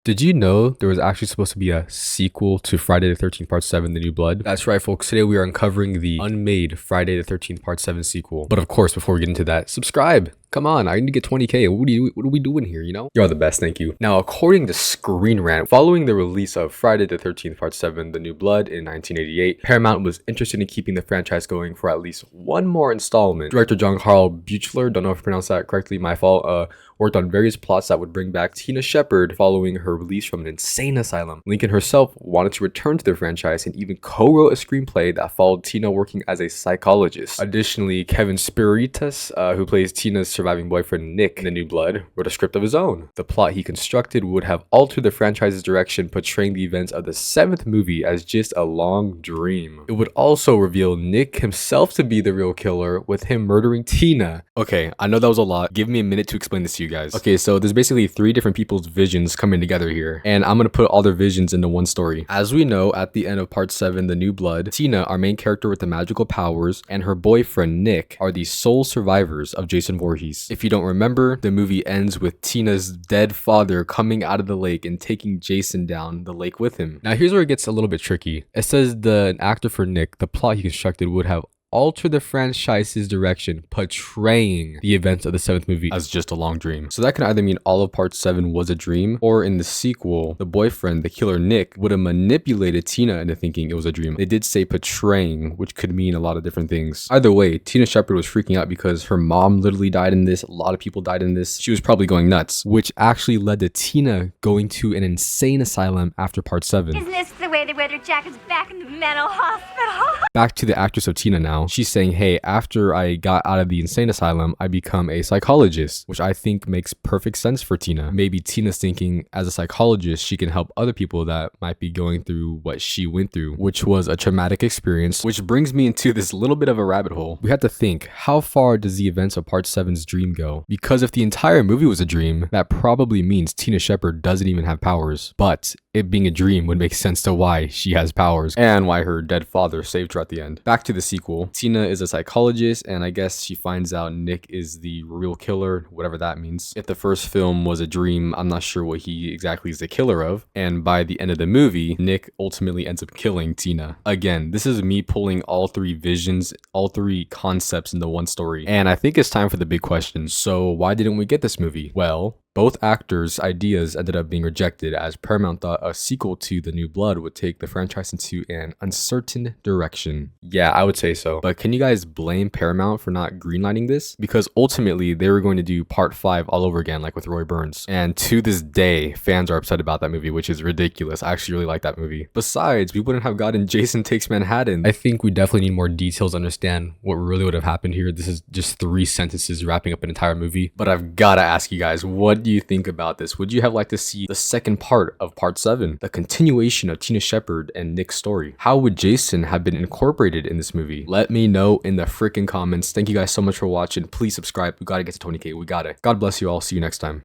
Did you know there was actually supposed to be a sequel to Friday the 13th Part 7, The New Blood? That's right, folks. Today we are uncovering the Unmade Friday the 13th Part 7 sequel. But of course, before we get into that, subscribe. Come on, I need to get 20k. What are we doing here, you know? You're the best, thank you. Now, according to Screen Rant, following the release of Friday the 13th Part 7, The New Blood in 1988, Paramount was interested in keeping the franchise going for at least one more installment. Director John Carl Buechler, don't know if I pronounced that correctly, my fault, worked on various plots that would bring back Tina Shepard following her release from an insane asylum. Lincoln herself wanted to return to the franchise and even co-wrote a screenplay that followed Tina working as a psychologist. Additionally, Kevin Spiritus, who plays Tina's surviving boyfriend Nick in The New Blood, wrote a script of his own. The plot he constructed would have altered the franchise's direction, portraying the events of the 7th movie as just a long dream. It would also reveal Nick himself to be the real killer, with him murdering Tina. Okay, I know that was a lot. Give me a minute to explain this to you guys. Okay, so there's basically 3 different people's visions coming together here, and I'm gonna put all their visions into one story. As we know, at the end of Part 7, The New Blood, Tina, our main character with the magical powers, and her boyfriend Nick are the sole survivors of Jason Voorhees. If you don't remember, the movie ends with Tina's dead father coming out of the lake and taking Jason down the lake with him. Now here's where it gets a little bit tricky. It says an actor for Nick, the plot he constructed would have alter the franchise's direction, portraying the events of the 7th movie as just a long dream. So that can either mean all of Part 7 was a dream, or in the sequel, the boyfriend, the killer Nick, would have manipulated Tina into thinking it was a dream. They did say portraying, which could mean a lot of different things. Either way, Tina Shepard was freaking out because her mom literally died in this, a lot of people died in this. She was probably going nuts, which actually led to Tina going to an insane asylum after Part 7. Isn't this the way they wear their jackets back in the mental hospital? Back to the actress of Tina now. She's saying, hey, after I got out of the insane asylum, I become a psychologist, which I think makes perfect sense for Tina. Maybe Tina's thinking as a psychologist, she can help other people that might be going through what she went through, which was a traumatic experience, which brings me into this little bit of a rabbit hole. We have to think, how far does the events of Part 7's dream go? Because if the entire movie was a dream, that probably means Tina Shepard doesn't even have powers. But it being a dream would make sense to why she has powers and why her dead father saved her at the end. Back to the sequel. Tina is a psychologist, and I guess she finds out Nick is the real killer, whatever that means. If the first film was a dream, I'm not sure what he exactly is the killer of. And by the end of the movie, Nick ultimately ends up killing Tina. Again, this is me pulling all 3 visions, all 3 concepts into one story. And I think it's time for the big question. So why didn't we get this movie? Well, both actors' ideas ended up being rejected, as Paramount thought a sequel to The New Blood would take the franchise into an uncertain direction. Yeah, I would say so. But can you guys blame Paramount for not greenlighting this? Because ultimately, they were going to do Part 5 all over again, like with Roy Burns. And to this day, fans are upset about that movie, which is ridiculous. I actually really like that movie. Besides, we wouldn't have gotten Jason Takes Manhattan. I think we definitely need more details to understand what really would have happened here. This is just 3 sentences wrapping up an entire movie. But I've gotta ask you guys, what do you think about this? Would you have liked to see the second part of Part 7, the continuation of Tina Shepard and Nick's story? How would Jason have been incorporated in this movie? Let me know in the freaking comments. Thank you guys so much for watching. Please subscribe. We gotta get to 20k. We got it. God bless you all. See you next time.